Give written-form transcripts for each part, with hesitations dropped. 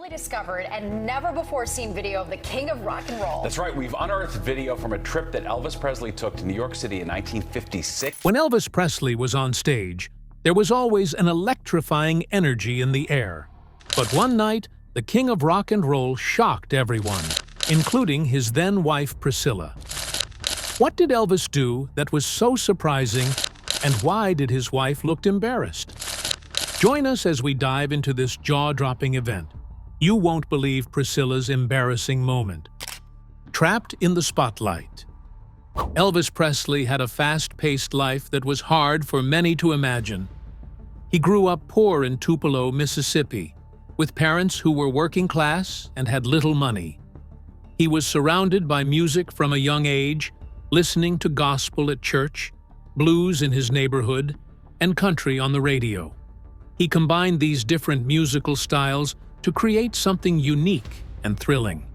newly discovered and never-before-seen video of the king of rock and roll. That's right. We've unearthed video from a trip that Elvis Presley took to New York City in 1956. When Elvis Presley was on stage, there was always an electrifying energy in the air. But one night, the king of rock and roll shocked everyone, including his then-wife Priscilla. What did Elvis do that was so surprising, and why did his wife look embarrassed? Join us as we dive into this jaw-dropping event. You won't believe Priscilla's embarrassing moment. Trapped in the spotlight. Elvis Presley had a fast-paced life that was hard for many to imagine. He grew up poor in Tupelo, Mississippi, with parents who were working class and had little money. He was surrounded by music from a young age, listening to gospel at church, blues in his neighborhood, and country on the radio. He combined these different musical styles to create something unique and thrilling.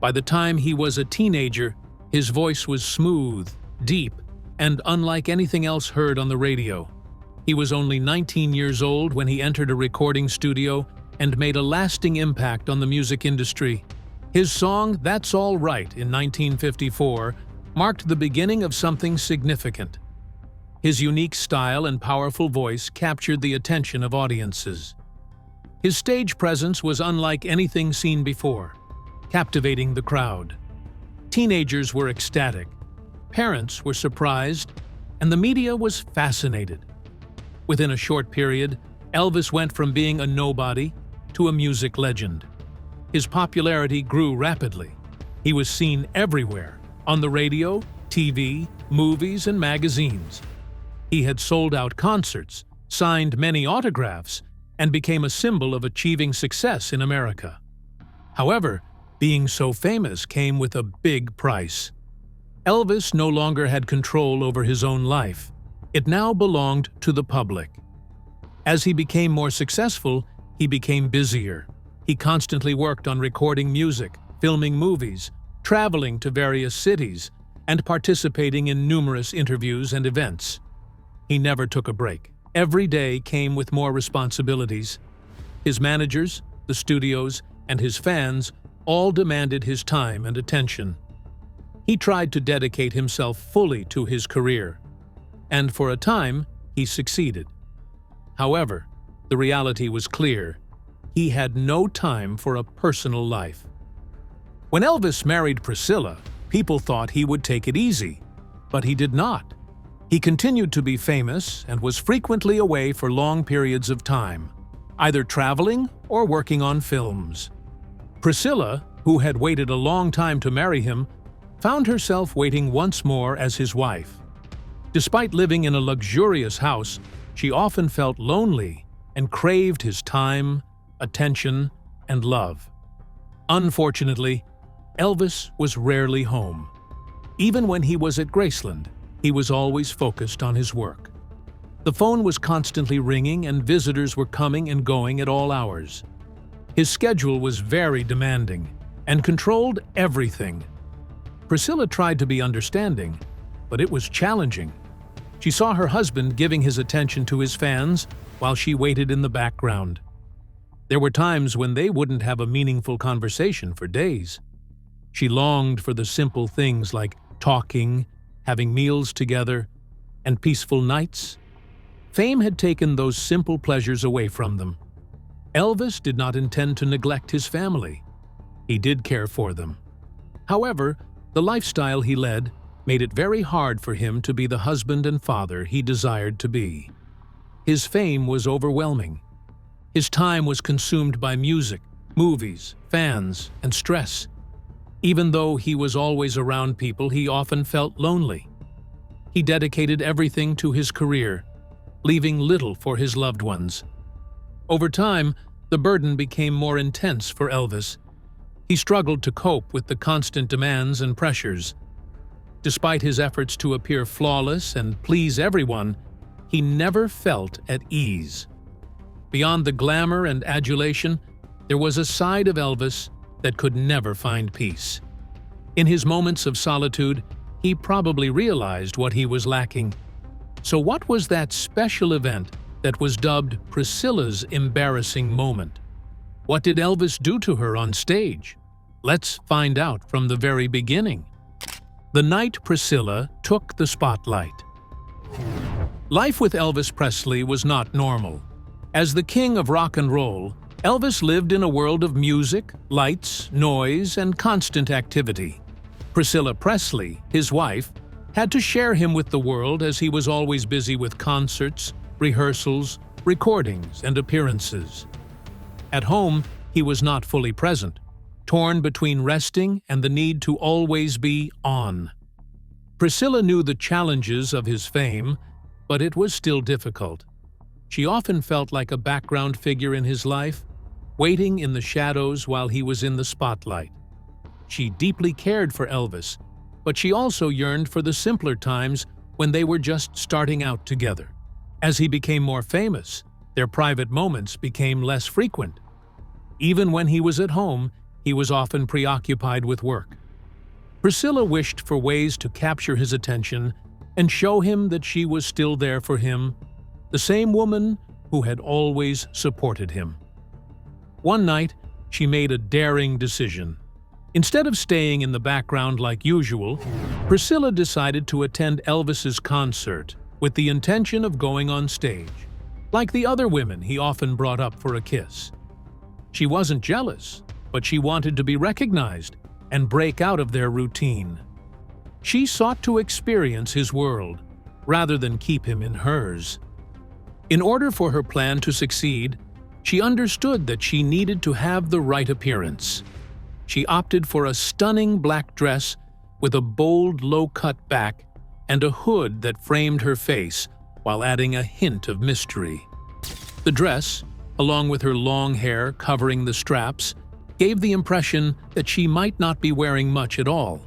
By the time he was a teenager, his voice was smooth, deep, and unlike anything else heard on the radio. He was only 19 years old when he entered a recording studio and made a lasting impact on the music industry. His song, "That's All Right" in 1954, marked the beginning of something significant. His unique style and powerful voice captured the attention of audiences. His stage presence was unlike anything seen before, captivating the crowd. Teenagers were ecstatic, parents were surprised, and the media was fascinated. Within a short period, Elvis went from being a nobody to a music legend. His popularity grew rapidly. He was seen everywhere, on the radio, TV, movies, and magazines. He had sold out concerts, signed many autographs, and became a symbol of achieving success in America. However, being so famous came with a big price. Elvis no longer had control over his own life. It now belonged to the public. As he became more successful, he became busier. He constantly worked on recording music, filming movies, traveling to various cities, and participating in numerous interviews and events. He never took a break. Every day came with more responsibilities. His managers, the studios, and his fans all demanded his time and attention. He tried to dedicate himself fully to his career, and for a time, he succeeded. However, the reality was clear. He had no time for a personal life. When Elvis married Priscilla, people thought he would take it easy, but he did not. He continued to be famous and was frequently away for long periods of time, either traveling or working on films. Priscilla, who had waited a long time to marry him, found herself waiting once more as his wife. Despite living in a luxurious house, she often felt lonely and craved his time, attention, and love. Unfortunately, Elvis was rarely home. Even when he was at Graceland, he was always focused on his work. The phone was constantly ringing and visitors were coming and going at all hours. His schedule was very demanding and controlled everything. Priscilla tried to be understanding, but it was challenging. She saw her husband giving his attention to his fans while she waited in the background. There were times when they wouldn't have a meaningful conversation for days. She longed for the simple things like talking, having meals together, and peaceful nights. Fame had taken those simple pleasures away from them. Elvis did not intend to neglect his family. He did care for them. However, the lifestyle he led made it very hard for him to be the husband and father he desired to be. His fame was overwhelming. His time was consumed by music, movies, fans, and stress. Even though he was always around people, he often felt lonely. He dedicated everything to his career, leaving little for his loved ones. Over time, the burden became more intense for Elvis. He struggled to cope with the constant demands and pressures. Despite his efforts to appear flawless and please everyone, he never felt at ease. Beyond the glamour and adulation, there was a side of Elvis that could never find peace. In his moments of solitude, he probably realized what he was lacking. So what was that special event that was dubbed Priscilla's embarrassing moment? What did Elvis do to her on stage? Let's find out from the very beginning. The night Priscilla took the spotlight. Life with Elvis Presley was not normal. As the king of rock and roll, Elvis lived in a world of music, lights, noise, and constant activity. Priscilla Presley, his wife, had to share him with the world as he was always busy with concerts, rehearsals, recordings, and appearances. At home, he was not fully present, torn between resting and the need to always be on. Priscilla knew the challenges of his fame, but it was still difficult. She often felt like a background figure in his life, waiting in the shadows while he was in the spotlight. She deeply cared for Elvis, but she also yearned for the simpler times when they were just starting out together. As he became more famous, their private moments became less frequent. Even when he was at home, he was often preoccupied with work. Priscilla wished for ways to capture his attention and show him that she was still there for him, the same woman who had always supported him. One night, she made a daring decision. Instead of staying in the background like usual, Priscilla decided to attend Elvis's concert with the intention of going on stage, like the other women he often brought up for a kiss. She wasn't jealous, but she wanted to be recognized and break out of their routine. She sought to experience his world, rather than keep him in hers. In order for her plan to succeed, she understood that she needed to have the right appearance. She opted for a stunning black dress with a bold, low-cut back and a hood that framed her face while adding a hint of mystery. The dress, along with her long hair covering the straps, gave the impression that she might not be wearing much at all.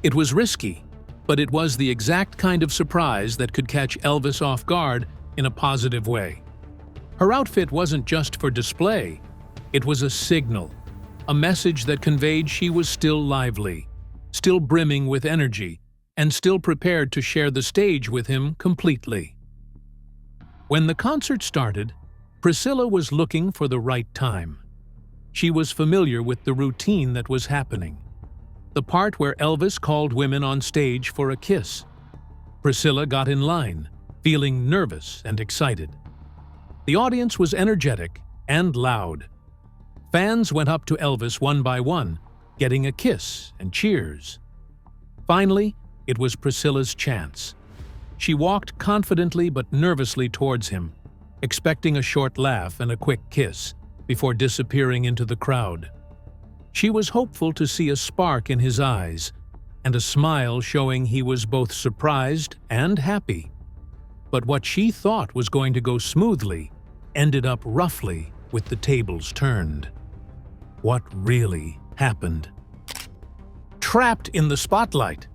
It was risky, but it was the exact kind of surprise that could catch Elvis off guard in a positive way. Her outfit wasn't just for display, it was a signal, a message that conveyed she was still lively, still brimming with energy, and still prepared to share the stage with him completely. When the concert started, Priscilla was looking for the right time. She was familiar with the routine that was happening, the part where Elvis called women on stage for a kiss. Priscilla got in line, feeling nervous and excited. The audience was energetic and loud. Fans went up to Elvis one by one, getting a kiss and cheers. Finally, it was Priscilla's chance. She walked confidently but nervously towards him, expecting a short laugh and a quick kiss before disappearing into the crowd. She was hopeful to see a spark in his eyes and a smile showing he was both surprised and happy. But what she thought was going to go smoothly ended up roughly with the tables turned. What really happened? Trapped in the spotlight.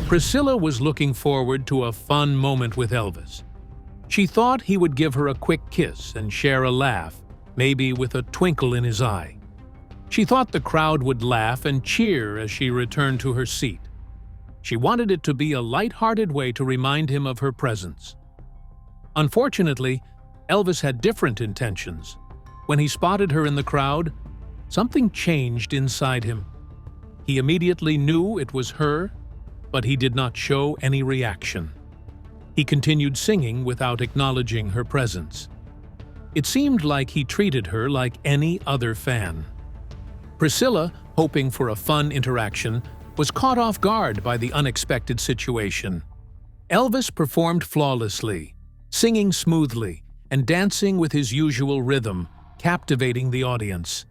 Priscilla was looking forward to a fun moment with Elvis. She thought he would give her a quick kiss and share a laugh, maybe with a twinkle in his eye. She thought the crowd would laugh and cheer as she returned to her seat. She wanted it to be a light-hearted way to remind him of her presence. Unfortunately, Elvis had different intentions. When he spotted her in the crowd, something changed inside him. He immediately knew it was her, but he did not show any reaction. He continued singing without acknowledging her presence. It seemed like he treated her like any other fan. Priscilla, hoping for a fun interaction, was caught off guard by the unexpected situation. Elvis performed flawlessly, singing smoothly and dancing with his usual rhythm, captivating the audience.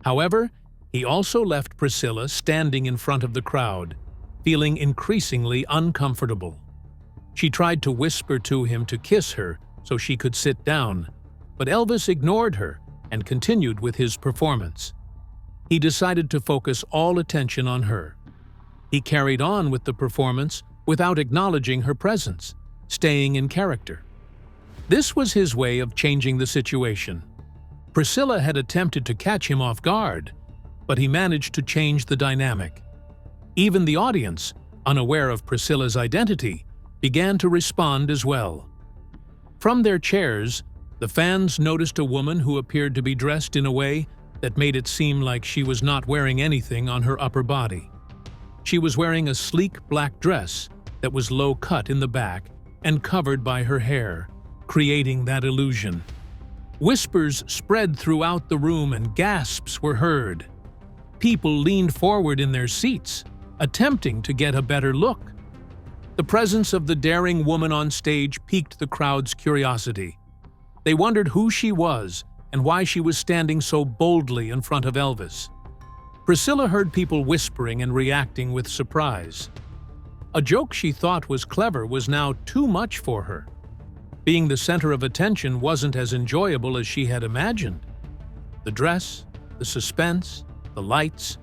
However, he also left Priscilla standing in front of the crowd, feeling increasingly uncomfortable. She tried to whisper to him to kiss her so she could sit down, but Elvis ignored her and continued with his performance. He decided to focus all attention on her. He carried on with the performance without acknowledging her presence, staying in character. This was his way of changing the situation. Priscilla had attempted to catch him off guard, but he managed to change the dynamic. Even the audience, unaware of Priscilla's identity, began to respond as well. From their chairs, The fans noticed a woman who appeared to be dressed in a way that made it seem like she was not wearing anything on her upper body. She was wearing a sleek black dress that was low-cut in the back and covered by her hair, creating that illusion. Whispers spread throughout the room and gasps were heard. People leaned forward in their seats, attempting to get a better look. The presence of the daring woman on stage piqued the crowd's curiosity. They wondered who she was and why she was standing so boldly in front of Elvis. Priscilla heard people whispering and reacting with surprise. A joke she thought was clever was now too much for her. Being the center of attention wasn't as enjoyable as she had imagined. The dress, the suspense, the lights,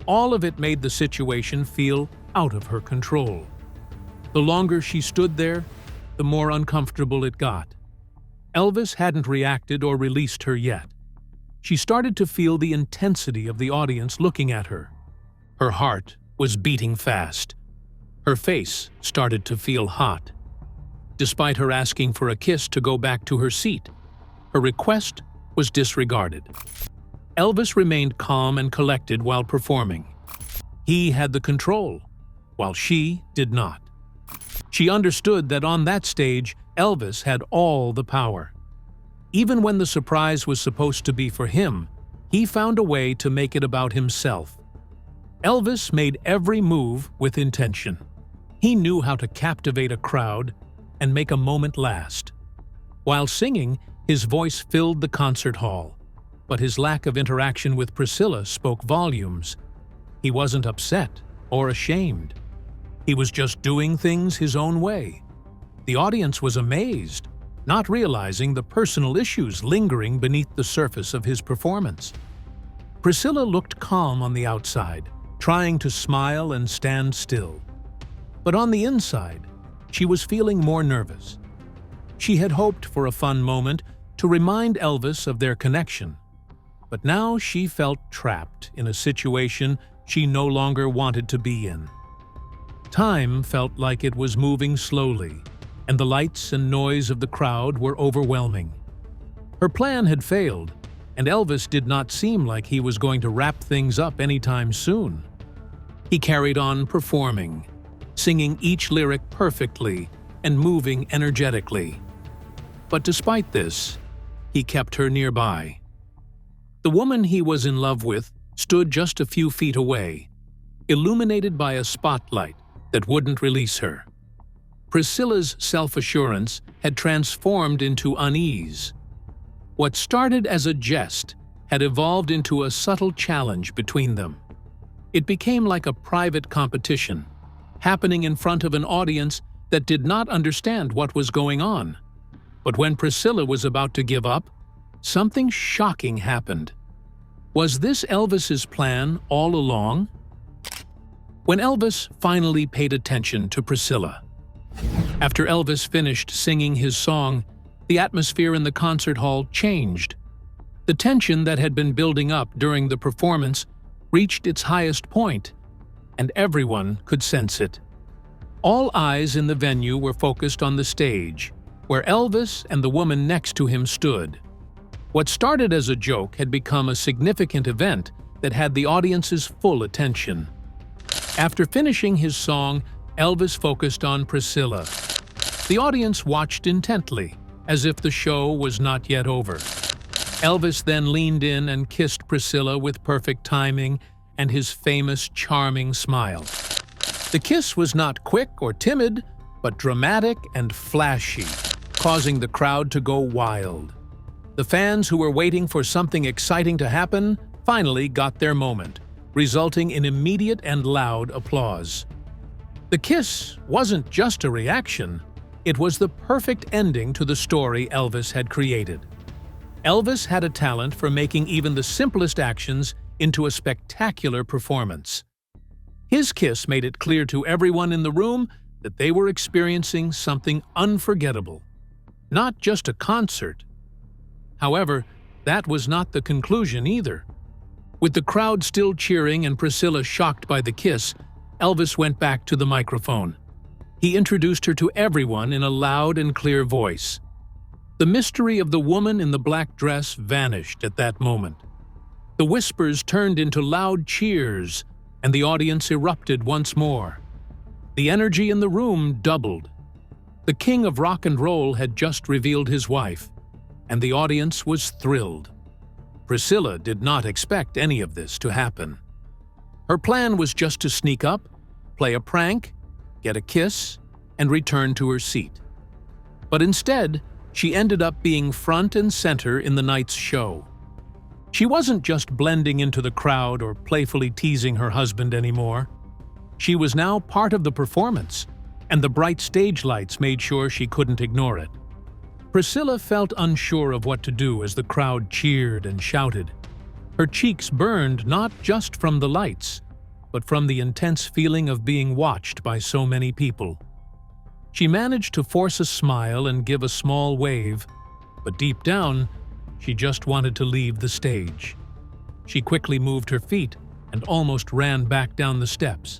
all of it made the situation feel out of her control. The longer she stood there, the more uncomfortable it got. Elvis hadn't reacted or released her yet. She started to feel the intensity of the audience looking at her. Her heart was beating fast. Her face started to feel hot. Despite her asking for a kiss to go back to her seat, her request was disregarded. Elvis remained calm and collected while performing. He had the control, while she did not. She understood that on that stage, Elvis had all the power. Even when the surprise was supposed to be for him, he found a way to make it about himself. Elvis made every move with intention. He knew how to captivate a crowd and make a moment last. While singing, his voice filled the concert hall, but his lack of interaction with Priscilla spoke volumes. He wasn't upset or ashamed. He was just doing things his own way. The audience was amazed, not realizing the personal issues lingering beneath the surface of his performance. Priscilla looked calm on the outside, trying to smile and stand still. But on the inside, she was feeling more nervous. She had hoped for a fun moment to remind Elvis of their connection. But now she felt trapped in a situation she no longer wanted to be in. Time felt like it was moving slowly, and the lights and noise of the crowd were overwhelming. Her plan had failed, and Elvis did not seem like he was going to wrap things up anytime soon. He carried on performing, singing each lyric perfectly and moving energetically. But despite this, he kept her nearby. The woman he was in love with stood just a few feet away, illuminated by a spotlight that wouldn't release her. Priscilla's self-assurance had transformed into unease. What started as a jest had evolved into a subtle challenge between them. It became like a private competition, happening in front of an audience that did not understand what was going on. But when Priscilla was about to give up, something shocking happened. Was this Elvis's plan all along? When Elvis finally paid attention to Priscilla. After Elvis finished singing his song, the atmosphere in the concert hall changed. The tension that had been building up during the performance reached its highest point, and everyone could sense it. All eyes in the venue were focused on the stage, where Elvis and the woman next to him stood. What started as a joke had become a significant event that had the audience's full attention. After finishing his song, Elvis focused on Priscilla. The audience watched intently, as if the show was not yet over. Elvis then leaned in and kissed Priscilla with perfect timing and his famous charming smile. The kiss was not quick or timid, but dramatic and flashy, causing the crowd to go wild. The fans who were waiting for something exciting to happen finally got their moment, resulting in immediate and loud applause. The kiss wasn't just a reaction, it was the perfect ending to the story Elvis had created. Elvis had a talent for making even the simplest actions into a spectacular performance. His kiss made it clear to everyone in the room that they were experiencing something unforgettable, not just a concert. However, that was not the conclusion either. With the crowd still cheering and Priscilla shocked by the kiss, Elvis went back to the microphone. He introduced her to everyone in a loud and clear voice. The mystery of the woman in the black dress vanished at that moment. The whispers turned into loud cheers, and the audience erupted once more. The energy in the room doubled. The king of rock and roll had just revealed his wife, and the audience was thrilled. Priscilla did not expect any of this to happen. Her plan was just to sneak up, play a prank, get a kiss, and return to her seat. But instead, she ended up being front and center in the night's show. She wasn't just blending into the crowd or playfully teasing her husband anymore. She was now part of the performance, and the bright stage lights made sure she couldn't ignore it. Priscilla felt unsure of what to do as the crowd cheered and shouted. Her cheeks burned not just from the lights, but from the intense feeling of being watched by so many people. She managed to force a smile and give a small wave, but deep down, she just wanted to leave the stage. She quickly moved her feet and almost ran back down the steps.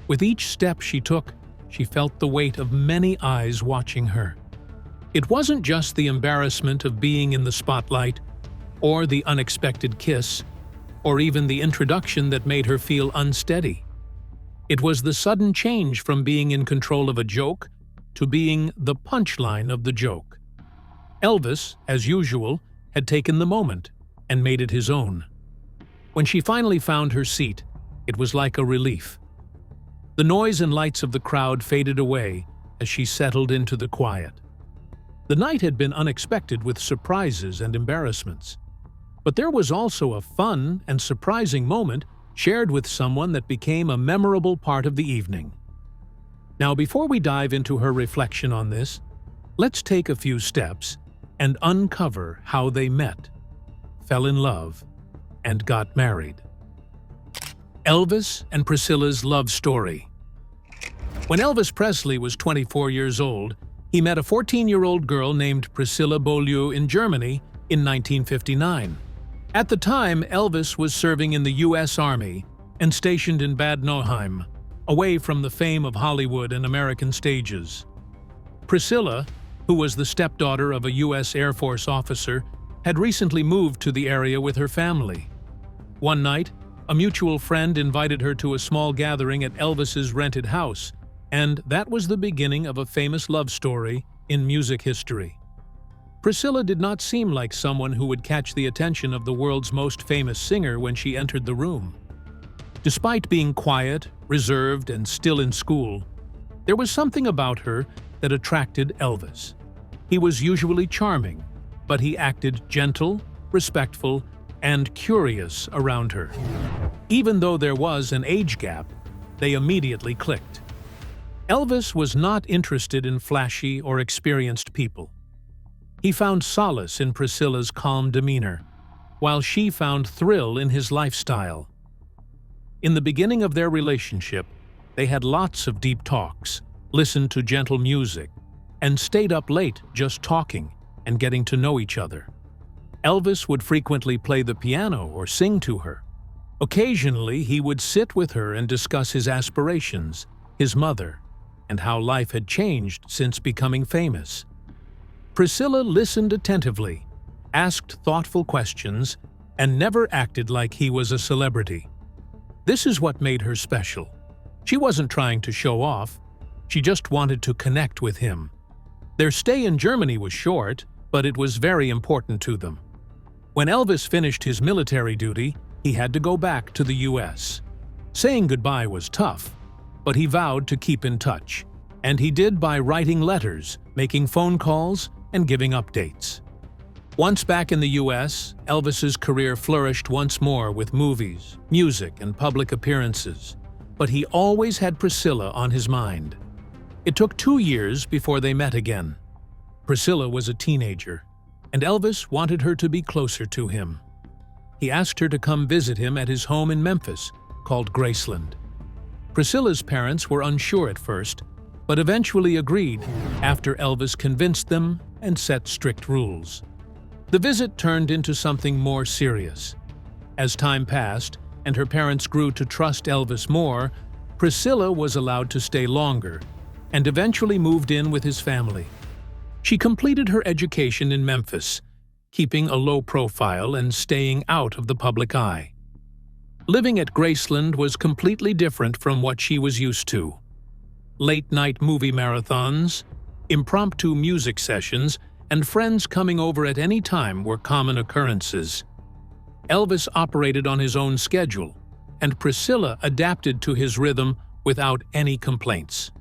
With each step she took, she felt the weight of many eyes watching her. It wasn't just the embarrassment of being in the spotlight, or the unexpected kiss, or even the introduction that made her feel unsteady. It was the sudden change from being in control of a joke to being the punchline of the joke. Elvis, as usual, had taken the moment and made it his own. When she finally found her seat, it was like a relief. The noise and lights of the crowd faded away as she settled into the quiet. The night had been unexpected with surprises and embarrassments. But there was also a fun and surprising moment shared with someone that became a memorable part of the evening. Now, before we dive into her reflection on this, let's take a few steps and uncover how they met, fell in love, and got married. Elvis and Priscilla's love story. When Elvis Presley was 24 years old, he met a 14-year-old girl named Priscilla Beaulieu in Germany in 1959. At the time, Elvis was serving in the U.S. Army and stationed in Bad Nauheim, away from the fame of Hollywood and American stages. Priscilla, who was the stepdaughter of a U.S. Air Force officer, had recently moved to the area with her family. One night, a mutual friend invited her to a small gathering at Elvis's rented house, and that was the beginning of a famous love story in music history. Priscilla did not seem like someone who would catch the attention of the world's most famous singer when she entered the room. Despite being quiet, reserved, and still in school, there was something about her that attracted Elvis. He was usually charming, but he acted gentle, respectful, and curious around her. Even though there was an age gap, they immediately clicked. Elvis was not interested in flashy or experienced people. He found solace in Priscilla's calm demeanor, while she found thrill in his lifestyle. In the beginning of their relationship, they had lots of deep talks, listened to gentle music, and stayed up late just talking and getting to know each other. Elvis would frequently play the piano or sing to her. Occasionally, he would sit with her and discuss his aspirations, his mother, and how life had changed since becoming famous. Priscilla listened attentively, asked thoughtful questions, and never acted like he was a celebrity. This is what made her special. She wasn't trying to show off, she just wanted to connect with him. Their stay in Germany was short, but it was very important to them. When Elvis finished his military duty, he had to go back to the U.S. Saying goodbye was tough, but he vowed to keep in touch, and he did by writing letters, making phone calls, and giving updates. Once back in the U.S., Elvis's career flourished once more with movies, music, and public appearances, but he always had Priscilla on his mind. It took 2 years before they met again. Priscilla was a teenager, and Elvis wanted her to be closer to him. He asked her to come visit him at his home in Memphis, called Graceland. Priscilla's parents were unsure at first, but eventually agreed after Elvis convinced them and set strict rules. The visit turned into something more serious. As time passed and her parents grew to trust Elvis more, Priscilla was allowed to stay longer and eventually moved in with his family. She completed her education in Memphis, keeping a low profile and staying out of the public eye. Living at Graceland was completely different from what she was used to. Late-night movie marathons, impromptu music sessions, and friends coming over at any time were common occurrences. Elvis operated on his own schedule, and Priscilla adapted to his rhythm without any complaints.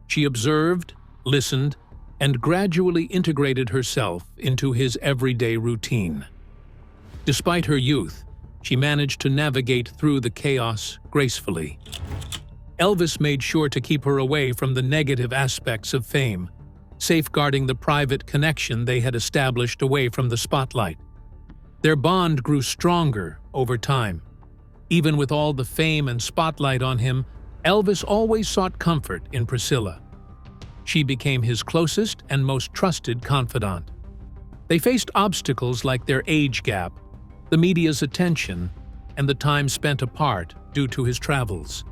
She observed, listened, and gradually integrated herself into his everyday routine. Despite her youth, she managed to navigate through the chaos gracefully. Elvis made sure to keep her away from the negative aspects of fame, safeguarding the private connection they had established away from the spotlight. Their bond grew stronger over time. Even with all the fame and spotlight on him, Elvis always sought comfort in Priscilla. She became his closest and most trusted confidant. They faced obstacles like their age gap, the media's attention, and the time spent apart due to his travels.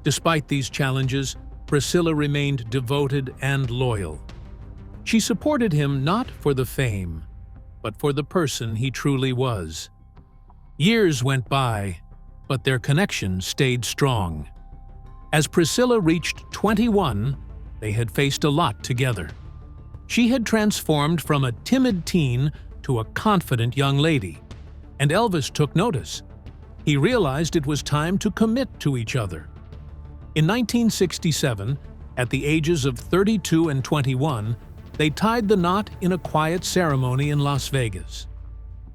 Despite these challenges, Priscilla remained devoted and loyal. She supported him not for the fame, but for the person he truly was. Years went by, but their connection stayed strong. As Priscilla reached 21, they had faced a lot together. She had transformed from a timid teen to a confident young lady, and Elvis took notice. He realized it was time to commit to each other. In 1967, at the ages of 32 and 21, they tied the knot in a quiet ceremony in Las Vegas.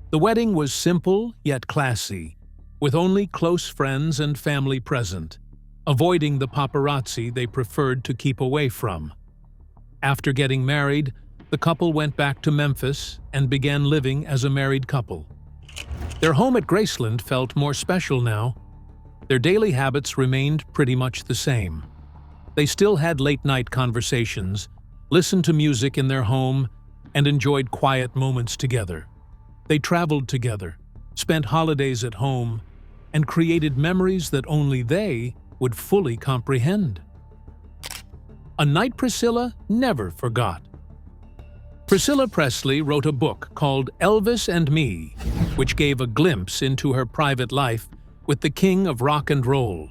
The wedding was simple yet classy, with only close friends and family present, avoiding the paparazzi they preferred to keep away from. After getting married, the couple went back to Memphis and began living as a married couple. Their home at Graceland felt more special now. Their daily habits remained pretty much the same. They still had late-night conversations, listened to music in their home, and enjoyed quiet moments together. They traveled together, spent holidays at home, and created memories that only they would fully comprehend. A night Priscilla never forgot. Priscilla Presley wrote a book called Elvis and Me, which gave a glimpse into her private life with the king of rock and roll.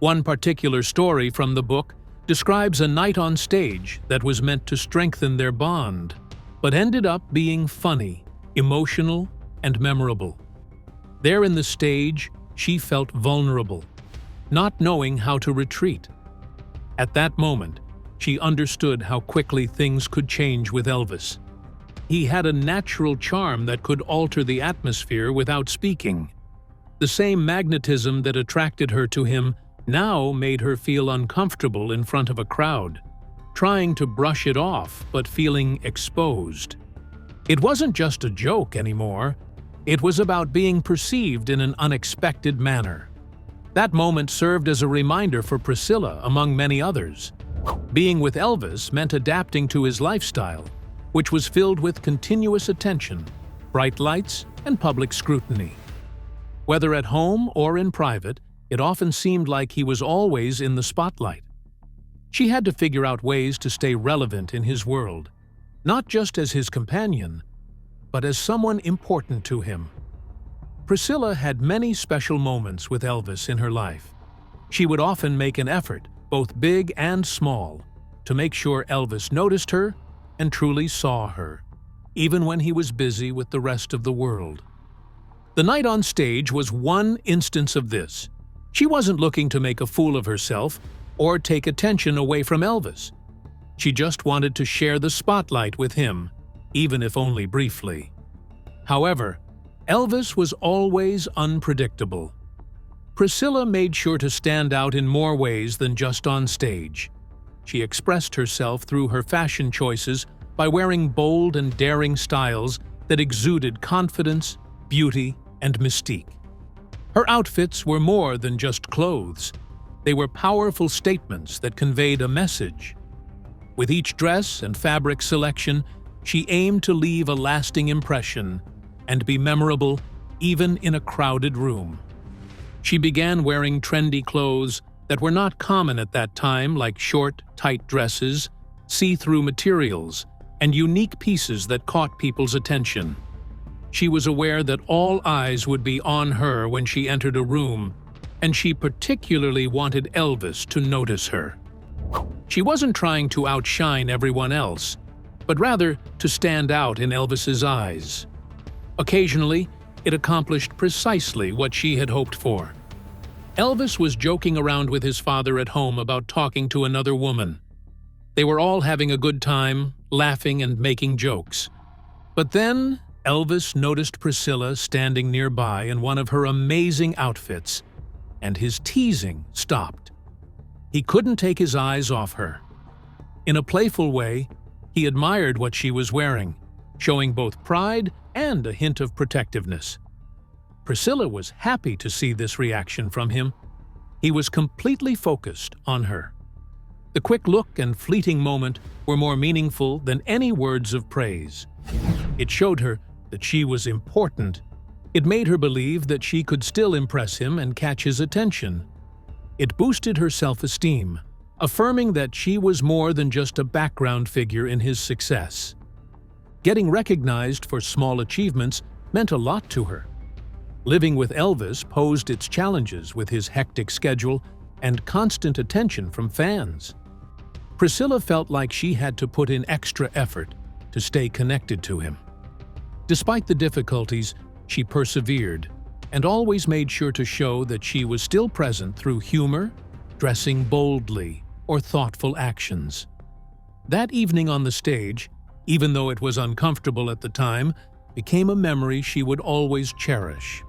One particular story from the book describes a night on stage that was meant to strengthen their bond, but ended up being funny, emotional, and memorable. There in the stage, she felt vulnerable, not knowing how to retreat. At that moment, she understood how quickly things could change with Elvis. He had a natural charm that could alter the atmosphere without speaking. The same magnetism that attracted her to him now made her feel uncomfortable in front of a crowd, trying to brush it off but feeling exposed. It wasn't just a joke anymore. It was about being perceived in an unexpected manner. That moment served as a reminder for Priscilla, among many others. Being with Elvis meant adapting to his lifestyle, which was filled with continuous attention, bright lights, and public scrutiny. Whether at home or in private, it often seemed like he was always in the spotlight. She had to figure out ways to stay relevant in his world, not just as his companion, but as someone important to him. Priscilla had many special moments with Elvis in her life. She would often make an effort, both big and small, to make sure Elvis noticed her and truly saw her, even when he was busy with the rest of the world. The night on stage was one instance of this. She wasn't looking to make a fool of herself or take attention away from Elvis. She just wanted to share the spotlight with him, even if only briefly. However, Elvis was always unpredictable. Priscilla made sure to stand out in more ways than just on stage. She expressed herself through her fashion choices by wearing bold and daring styles that exuded confidence, beauty, and mystique. Her outfits were more than just clothes. They were powerful statements that conveyed a message. With each dress and fabric selection, she aimed to leave a lasting impression and be memorable even in a crowded room. She began wearing trendy clothes that were not common at that time, like short, tight dresses, see-through materials, and unique pieces that caught people's attention. She was aware that all eyes would be on her when she entered a room, and she particularly wanted Elvis to notice her. She wasn't trying to outshine everyone else, but rather to stand out in Elvis's eyes. Occasionally, it accomplished precisely what she had hoped for. Elvis was joking around with his father at home about talking to another woman. They were all having a good time, laughing and making jokes. But then, Elvis noticed Priscilla standing nearby in one of her amazing outfits, and his teasing stopped. He couldn't take his eyes off her. In a playful way, he admired what she was wearing, showing both pride and a hint of protectiveness. Priscilla was happy to see this reaction from him. He was completely focused on her. The quick look and fleeting moment were more meaningful than any words of praise. It showed her that she was important. It made her believe that she could still impress him and catch his attention. It boosted her self-esteem, affirming that she was more than just a background figure in his success. Getting recognized for small achievements meant a lot to her. Living with Elvis posed its challenges with his hectic schedule and constant attention from fans. Priscilla felt like she had to put in extra effort to stay connected to him. Despite the difficulties, she persevered and always made sure to show that she was still present through humor, dressing boldly, or thoughtful actions. That evening on the stage, even though it was uncomfortable at the time, became a memory she would always cherish.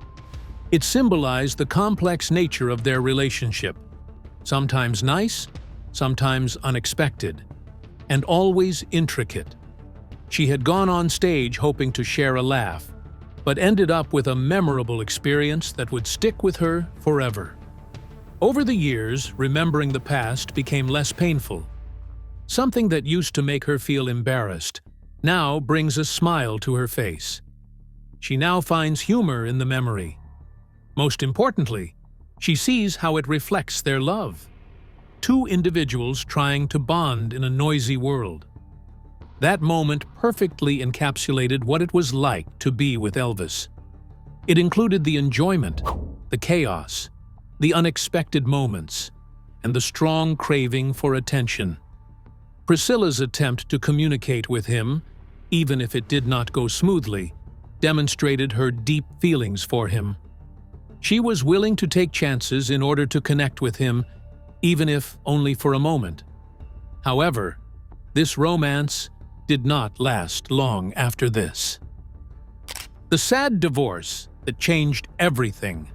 It symbolized the complex nature of their relationship, sometimes nice, sometimes unexpected, and always intricate. She had gone on stage hoping to share a laugh, but ended up with a memorable experience that would stick with her forever. Over the years, remembering the past became less painful. Something that used to make her feel embarrassed now brings a smile to her face. She now finds humor in the memory. Most importantly, she sees how it reflects their love. Two individuals trying to bond in a noisy world. That moment perfectly encapsulated what it was like to be with Elvis. It included the enjoyment, the chaos, the unexpected moments, and the strong craving for attention. Priscilla's attempt to communicate with him, even if it did not go smoothly, demonstrated her deep feelings for him. She was willing to take chances in order to connect with him, even if only for a moment. However, this romance did not last long after this. The sad divorce that changed everything.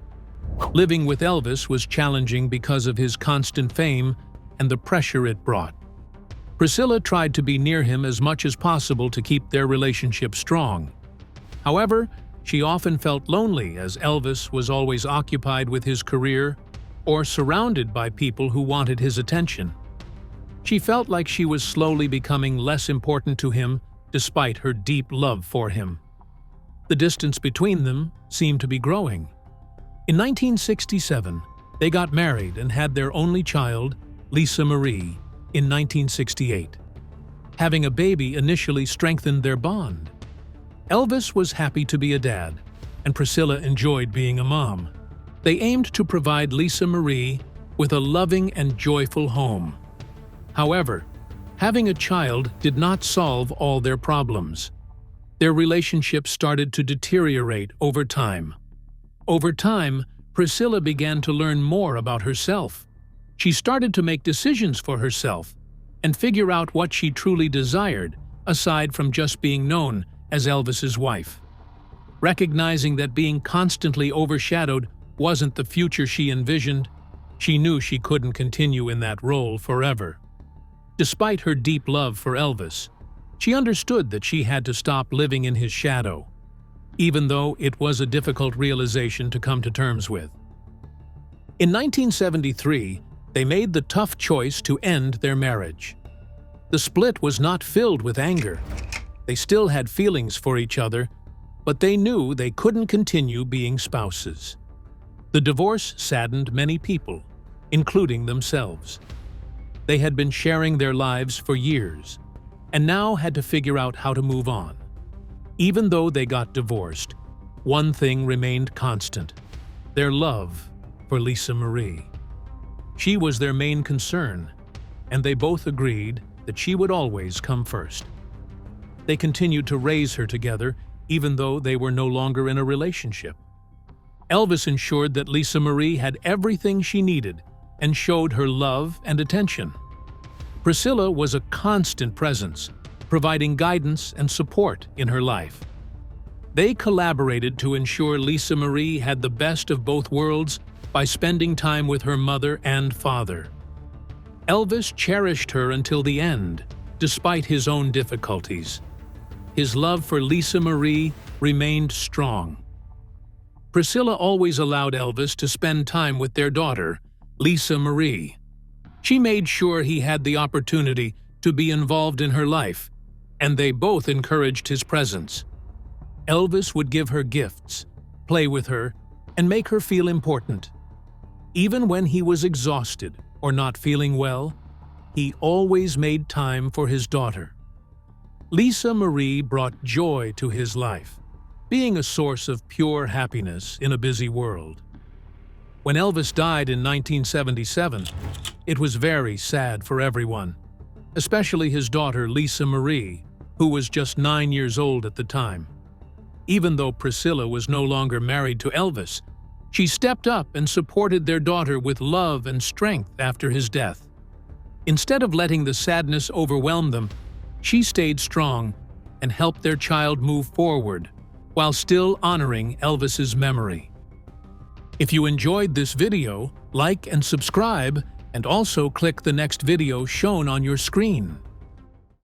Living with Elvis was challenging because of his constant fame and the pressure it brought. Priscilla tried to be near him as much as possible to keep their relationship strong. However, she often felt lonely as Elvis was always occupied with his career or surrounded by people who wanted his attention. She felt like she was slowly becoming less important to him despite her deep love for him. The distance between them seemed to be growing. In 1967, they got married and had their only child, Lisa Marie, in 1968. Having a baby initially strengthened their bond. Elvis was happy to be a dad, and Priscilla enjoyed being a mom. They aimed to provide Lisa Marie with a loving and joyful home. However, having a child did not solve all their problems. Their relationship started to deteriorate over time. Over time, Priscilla began to learn more about herself. She started to make decisions for herself and figure out what she truly desired, aside from just being known as Elvis's wife. Recognizing that being constantly overshadowed wasn't the future she envisioned, she knew she couldn't continue in that role forever. Despite her deep love for Elvis, she understood that she had to stop living in his shadow, even though it was a difficult realization to come to terms with. In 1973, they made the tough choice to end their marriage. The split was not filled with anger. They still had feelings for each other, but they knew they couldn't continue being spouses. The divorce saddened many people, including themselves. They had been sharing their lives for years, and now had to figure out how to move on. Even though they got divorced, one thing remained constant: their love for Lisa Marie. She was their main concern, and they both agreed that she would always come first. They continued to raise her together, even though they were no longer in a relationship. Elvis ensured that Lisa Marie had everything she needed and showed her love and attention. Priscilla was a constant presence, providing guidance and support in her life. They collaborated to ensure Lisa Marie had the best of both worlds by spending time with her mother and father. Elvis cherished her until the end, despite his own difficulties. His love for Lisa Marie remained strong. Priscilla always allowed Elvis to spend time with their daughter, Lisa Marie. She made sure he had the opportunity to be involved in her life, and they both encouraged his presence. Elvis would give her gifts, play with her, and make her feel important. Even when he was exhausted or not feeling well, he always made time for his daughter. Lisa Marie brought joy to his life, being a source of pure happiness in a busy world. When Elvis died in 1977, it was very sad for everyone, especially his daughter Lisa Marie, who was just 9 years old at the time. Even though Priscilla was no longer married to Elvis, she stepped up and supported their daughter with love and strength after his death. Instead of letting the sadness overwhelm them, she stayed strong and helped their child move forward while still honoring Elvis's memory. If you enjoyed this video, like and subscribe, and also click the next video shown on your screen.